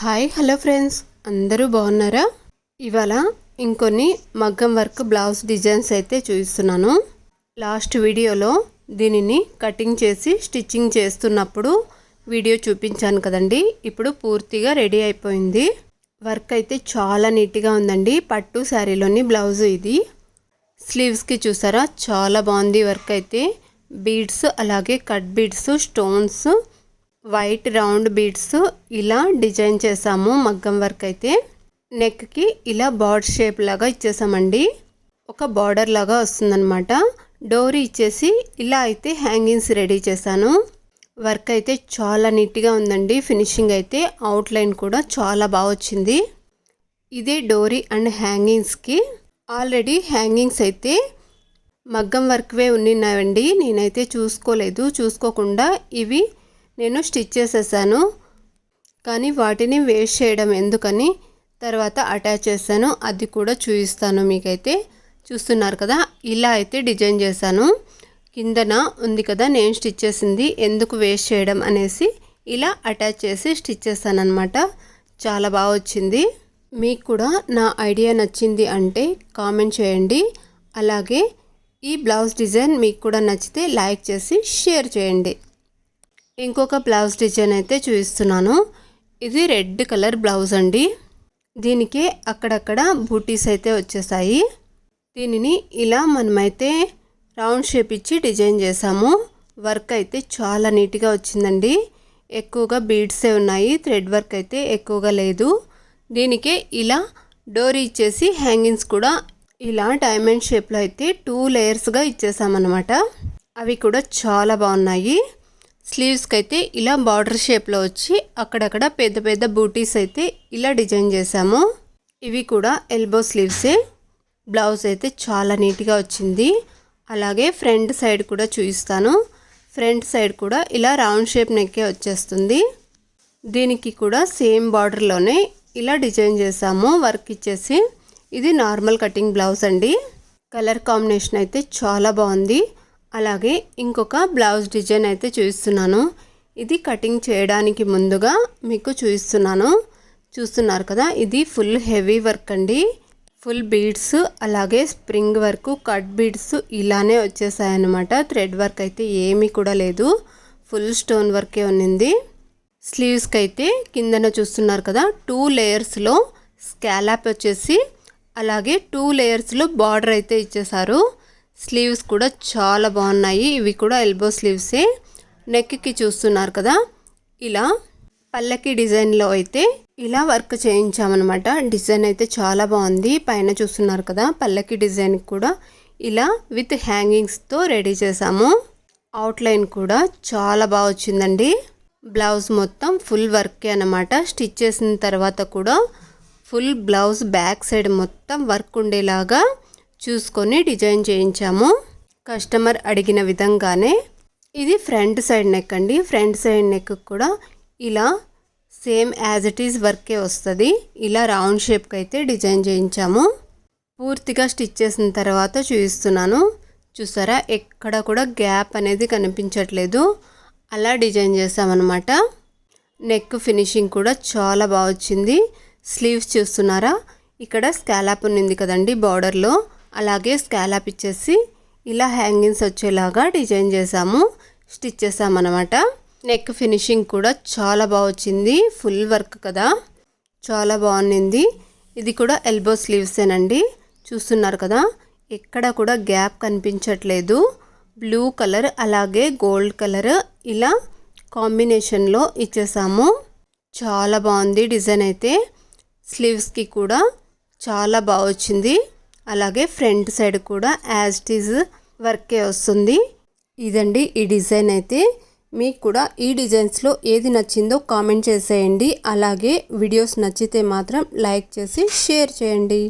Hi hello friends, అందరూ బాగున్నారా? ఇవాళ ఇంకొన్ని మగ్గం వర్క్ బ్లౌజ్ డిజైన్స్ అయితే చూపిస్తున్నాను. లాస్ట్ వీడియోలో దీనిని కటింగ్ చేసి స్టిచ్చింగ్ చేస్తున్నప్పుడు వీడియో చూపించాను కదండి. ఇప్పుడు పూర్తిగా రెడీ అయిపోయింది. వర్క్ అయితే చాలా నీట్గా ఉందండి. పట్టు శారీలోని బ్లౌజ్ ఇది. స్లీవ్స్కి చూసారా, చాలా బాగుంది వర్క్ అయితే. బీడ్స్, అలాగే cut beads, stones, white round beads ఇలా డిజైన్ చేసాము. మగ్గం వర్క్ అయితే నెక్కి ఇలా బార్డర్ షేప్ లాగా ఇచ్చేసామండి. ఒక బార్డర్ లాగా వస్తుందన్నమాట. డోరీ ఇచ్చేసి ఇలా అయితే హ్యాంగింగ్స్ రెడీ చేశాను. వర్క్ అయితే చాలా నీట్గా ఉందండి. ఫినిషింగ్ అయితే అవుట్లైన్ కూడా చాలా బాగా వచ్చింది. ఇదే డోరీ అండ్ హ్యాంగింగ్స్కి ఆల్రెడీ హ్యాంగింగ్స్ అయితే మగ్గం వర్క్వే ఉన్నాయండి. నేనైతే చూసుకోకుండా ఇవి నేను స్టిచ్ చేసేసాను. కానీ వాటిని వేస్ట్ చేయడం ఎందుకని తర్వాత అటాచ్ చేశాను. అది కూడా చూపిస్తాను మీకైతే. చూస్తున్నారు కదా, ఇలా అయితే డిజైన్ చేశాను. కిందన ఉంది కదా నేను స్టిచ్ చేసింది, ఎందుకు వేస్ట్ చేయడం అనేసి ఇలా అటాచ్ చేసి స్టిచ్ చేశాను అనమాట. చాలా బాగా వచ్చింది. మీకు కూడా నా ఐడియా నచ్చింది అంటే కామెంట్ చేయండి. అలాగే ఈ బ్లౌజ్ డిజైన్ మీకు కూడా నచ్చితే లైక్ చేసి షేర్ చేయండి. ఇంకొక బ్లౌజ్ డిజైన్ అయితే చూపిస్తున్నాను. ఇది రెడ్ కలర్ బ్లౌజ్ అండి. దీనికి అక్కడక్కడ బూటీస్ అయితే వచ్చేసాయి. దీనిని ఇలా మనమైతే రౌండ్ షేప్ ఇచ్చి డిజైన్ చేసాము. వర్క్ అయితే చాలా నీట్గా వచ్చిందండి. ఎక్కువగా బీడ్సే ఉన్నాయి, థ్రెడ్ వర్క్ అయితే ఎక్కువగా లేదు. దీనికే ఇలా డోరీ ఇచ్చేసి హ్యాంగింగ్స్ కూడా ఇలా డైమండ్ షేప్లో అయితే 2 లేయర్స్గా ఇచ్చేసామన్నమాట. అవి కూడా చాలా బాగున్నాయి. స్లీవ్స్కి అయితే ఇలా బార్డర్ షేప్లో వచ్చి అక్కడక్కడ పెద్ద పెద్ద బూటీస్ అయితే ఇలా డిజైన్ చేసాము. ఇవి కూడా ఎల్బో స్లీవ్సే. బ్లౌజ్ అయితే చాలా నీట్గా వచ్చింది. అలాగే ఫ్రంట్ సైడ్ కూడా చూపిస్తాను. ఫ్రంట్ సైడ్ కూడా ఇలా రౌండ్ షేప్ నెక్కే వచ్చేస్తుంది. దీనికి కూడా సేమ్ బార్డర్లోనే ఇలా డిజైన్ చేసాము వర్క్ ఇచ్చేసి. ఇది నార్మల్ కటింగ్ బ్లౌజ్ అండి. కలర్ కాంబినేషన్ అయితే చాలా బాగుంది. అలాగే ఇంకొక బ్లౌజ్ డిజైన్ అయితే చూపిస్తున్నాను. ఇది కటింగ్ చేయడానికి ముందుగా మీకు చూస్తున్నారు కదా, ఇది ఫుల్ హెవీ వర్క్ అండి. ఫుల్ బీడ్స్, అలాగే స్ప్రింగ్ వర్క్, కట్ బీడ్స్ ఇలానే వచ్చేసాయన్నమాట. థ్రెడ్ వర్క్ అయితే ఏమీ కూడా లేదు, ఫుల్ స్టోన్ వర్కే ఉన్నింది. స్లీవ్స్కి అయితే కిందన చూస్తున్నారు కదా, 2 లేయర్స్లో స్కాలప్ వచ్చేసి అలాగే 2 లేయర్స్లో బార్డర్ అయితే ఇచ్చేసారు. స్లీవ్స్ కూడా చాలా బాగున్నాయి. ఇవి కూడా ఎల్బో స్లీవ్సే. నెక్కి చూస్తున్నారు కదా, ఇలా పల్లకి డిజైన్లో అయితే ఇలా వర్క్ చేయించామన్నమాట. డిజైన్ అయితే చాలా బాగుంది. పైన చూస్తున్నారు కదా, పల్లకి డిజైన్ కూడా ఇలా విత్ హ్యాంగింగ్స్తో రెడీ చేసాము. అవుట్లైన్ కూడా చాలా బాగా వచ్చిందండి. బ్లౌజ్ మొత్తం ఫుల్ వర్కే అన్నమాట. స్టిచ్ చేసిన తర్వాత కూడా ఫుల్ బ్లౌజ్ బ్యాక్ సైడ్ మొత్తం వర్క్ ఉండేలాగా చూసుకొని డిజైన్ చేయించాము. కస్టమర్ అడిగిన విధంగానే. ఇది ఫ్రంట్ సైడ్ నెక్ అండి. ఫ్రంట్ సైడ్ నెక్ కూడా ఇలా సేమ్ యాజ్ ఇట్ ఈజ్ వర్కే వస్తుంది. ఇలా రౌండ్ షేప్కి అయితే డిజైన్ చేయించాము. పూర్తిగా స్టిచ్ చేసిన తర్వాత చూపిస్తున్నాను. చూసారా, ఎక్కడ కూడా గ్యాప్ అనేది కనిపించట్లేదు. అలా డిజైన్ చేసామన్నమాట. నెక్ ఫినిషింగ్ కూడా చాలా బాగా వచ్చింది. స్లీవ్స్ చూస్తున్నారా, ఇక్కడ స్కాలప్ ఉంది కదండి బార్డర్లో, అలాగే స్కాలప్ ఇచ్చేసి ఇలా హ్యాంగింగ్స్ వచ్చేలాగా డిజైన్ చేసాము, స్టిచ్ చేసామన్నమాట. నెక్ ఫినిషింగ్ కూడా చాలా బాగా వచ్చింది. ఫుల్ వర్క్ కదా, చాలా బాగుంది. ఇది కూడా ఎల్బో స్లీవ్సేనండి. చూస్తున్నారు కదా, ఎక్కడ కూడా గ్యాప్ కనిపించట్లేదు. బ్లూ కలర్ అలాగే గోల్డ్ కలర్ ఇలా కాంబినేషన్లో ఇచ్చేసాము. చాలా బాగుంది డిజైన్ అయితే. స్లీవ్స్కి కూడా చాలా బాగా వచ్చింది. అలాగే ఫ్రంట్ సైడ్ కూడా యాజ్ ఇట్ ఈజ్ వర్కే వస్తుంది. ఇదండి ఈ డిజైన్ అయితే. మీకు కూడా ఈ డిజైన్స్లో ఏది నచ్చిందో కామెంట్ చేసేయండి. అలాగే వీడియోస్ నచ్చితే మాత్రం లైక్ చేసి షేర్ చేయండి.